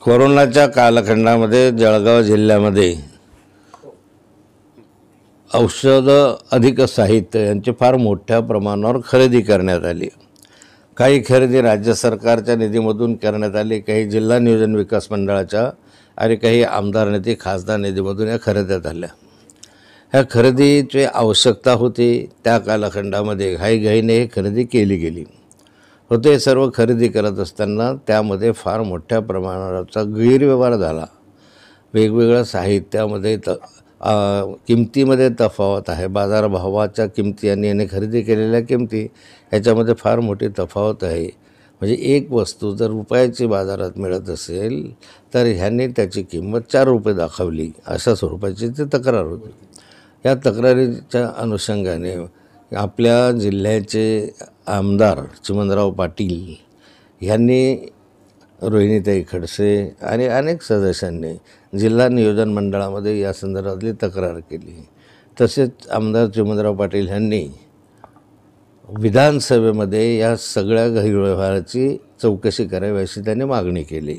कोरोनाच्या कालखंडामध्ये जळगाव जिल्ह्यामध्ये औषधं अधिक साहित्य यांची फार मोठ्या प्रमाणावर खरेदी करण्यात आली। काही खरेदी राज्य सरकारच्या निधीमधून करण्यात आली, काही जिल्हा नियोजन विकास मंडळाच्या आणि काही आमदार निधी खासदार निधीमधून या खरेदी झाल्या। ह्या खरेदीची आवश्यकता होती त्या कालखंडामध्ये घाईघाईने ही खरेदी केली गेली होते। सर्व खरेदी करत असताना त्यामध्ये फार मोठ्या प्रमाणाचा गैरव्यवहार झाला। वेगवेगळ्या साहित्यामध्ये किमतीमध्ये तफावत आहे, बाजारभावाच्या किमती आणि याने खरेदी केलेल्या किमती ह्याच्यामध्ये फार मोठी तफावत आहे। म्हणजे एक वस्तू जर रुपयाची बाजारात मिळत असेल तर ह्यांनी त्याची किंमत 4 रुपये दाखवली, अशा स्वरूपाची ती तक्रार होती। या तक्रारीच्या अनुषंगाने आपल्या जिल्ह्याचे आमदार चिमणराव पाटील यांनी, रोहिणीताई खडसे आणि अनेक सदस्यांनी जिल्हा नियोजन मंडळामध्ये या संदर्भातली तक्रार केली। तसेच आमदार चिमणराव पाटील यांनी विधानसभेमध्ये या सगळ्या गैरव्यवहाराची चौकशी करावी अशी त्यांनी मागणी केली।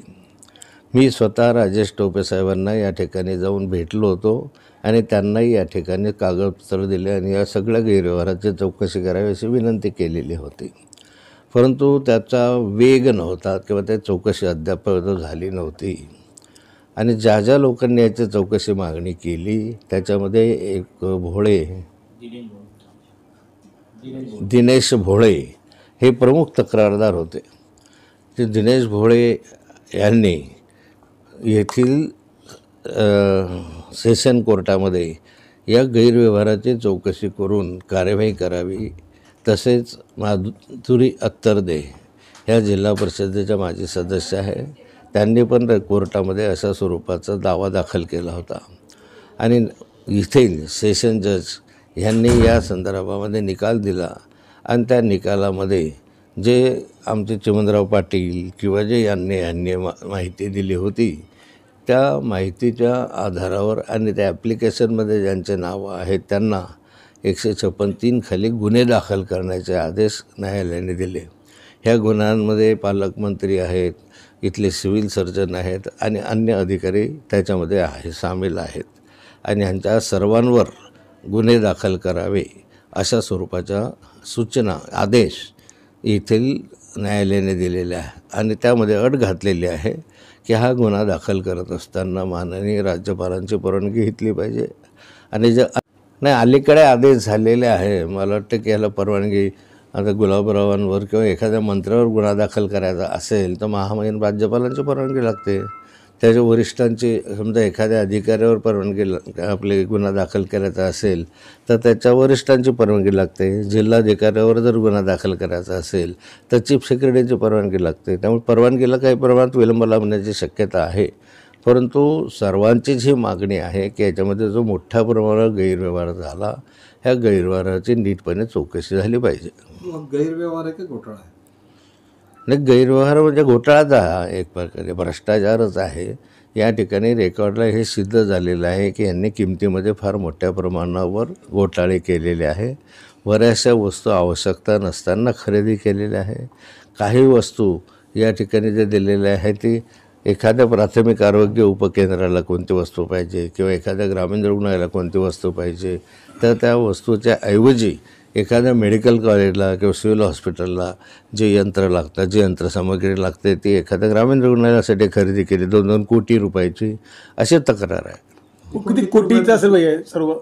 मी स्वतः राजेश टोपे साहेबांना या ठिकाणी जाऊन भेटलो होतो आणि त्यांनाही या ठिकाणी कागदपत्र दिले आणि या सगळ्या गैरव्यवहाराची चौकशी करावी अशी विनंती केलेली होती। परंतु त्याचा वेग नव्हता किंवा त्या चौकशी अद्याप झाली नव्हती। आणि ज्या ज्या लोकांनी याची चौकशी मागणी केली त्याच्यामध्ये एक दिनेश भोळे हे प्रमुख तक्रारदार होते। ते दिनेश भोळे यांनी येथील सेशन कोर्टामध्ये या गैरव्यवहाराची चौकशी करून कार्यवाही करावी। तसेच माधुरी अत्तरदे ह्या जिल्हा परिषदेच्या माजी सदस्य आहे, त्यांनी पण कोर्टामध्ये अशा स्वरूपाचा दावा दाखल केला होता आणि इथील सेशन जज यांनी या संदर्भामध्ये निकाल दिला आणि त्या निकालामध्ये जे आमचे चिमणराव पाटील किंवा जे यांनी माहिती दिली होती त्या माहितीच्या आधारावर आणि त्या ॲप्लिकेशनमध्ये ज्यांचे नावं आहेत त्यांना 156(3) खाली गुन्हे दाखल करण्याचे आदेश न्यायालयाने दिले। ह्या गुन्ह्यांमध्ये पालकमंत्री आहेत, इथले सिव्हिल सर्जन आहेत आणि अन्य अधिकारी त्याच्यामध्ये सामील आहेत आणि ह्यांच्या सर्वांवर गुन्हे दाखल करावे अशा स्वरूपाच्या सूचना आदेश येथील न्यायालयाने दिलेले आहे आणि त्यामध्ये अट घातलेली आहे की हा गुन्हा दाखल करत असताना माननीय राज्यपालांची परवानगी घेतली पाहिजे। आणि अलीकडे आदेश झालेले आहे, मला वाटतं की याला परवानगी आता गुलाबरावांवर किंवा एखाद्या मंत्र्यावर गुन्हा दाखल करायचा असेल तर महामहिम राज्यपालांची परवानगी लागते। त्याच्या वरिष्ठांची, समजा एखाद्या अधिकाऱ्यावर परवानगी आपले गुन्हा दाखल करायचा असेल तर त्याच्या वरिष्ठांची परवानगी लागते। जिल्हाधिकाऱ्यावर जर गुन्हा दाखल करायचा असेल तर चीफ सेक्रेटरीची परवानगी लागते। त्यामुळे परवानगीला काही प्रमाणात विलंब लागण्याची शक्यता आहे। परंतु सर्वांचीच ही मागणी आहे की याच्यामध्ये जो मोठ्या प्रमाणावर गैरव्यवहार झाला ह्या गैरव्यवहाराची नीटपणे चौकशी झाली पाहिजे। गैरव्यवहार आहे की घोटाळा आहे? नाही, गैरव्यवहार म्हणजे घोटाळाचा हा एक प्रकारे भ्रष्टाचारच आहे। या ठिकाणी रेकॉर्डला हे सिद्ध झालेलं आहे की यांनी किमतीमध्ये फार मोठ्या प्रमाणावर घोटाळे केलेले आहे। बऱ्याचशा वस्तू आवश्यकता नसताना खरेदी केलेल्या आहे। काही वस्तू या ठिकाणी जे दिलेल्या आहे ती एखाद्या प्राथमिक आरोग्य उपकेंद्राला कोणती वस्तू पाहिजे किंवा एखाद्या ग्रामीण रुग्णालयाला कोणती वस्तू पाहिजे तर त्या वस्तूच्या ऐवजी एखाद्या मेडिकल कॉलेजला किंवा सिव्हिल हॉस्पिटलला जे यंत्र लागतात, जी यंत्रसामग्री लागते ती एखाद्या ग्रामीण रुग्णालयासाठी खरेदी केली 2-2 कोटी रुपयाची, अशी तक्रार आहे। किती कोटीचा असेल सर्व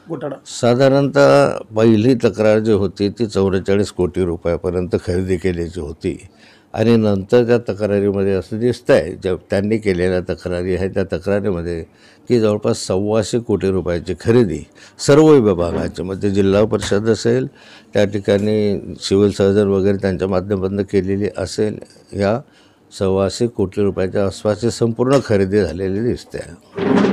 घोटाळा? साधारणतः पहिली तक्रार जी होती ती 44 कोटी रुपयापर्यंत खरेदी केल्याची होती आणि नंतर त्या तक्रारीमध्ये असं दिसतं आहे ज्या त्यांनी केलेल्या तक्रारी आहेत त्या तक्रारीमध्ये की जवळपास 125 कोटी रुपयाची खरेदी सर्व विभागाच्या मध्ये जिल्हा परिषद असेल, त्या ठिकाणी सिव्हिल सर्जन वगैरे त्यांच्या माध्यमातून केलेली असेल। या 125 कोटी रुपयाच्या आसपासची संपूर्ण खरेदी झालेली दिसते आहे।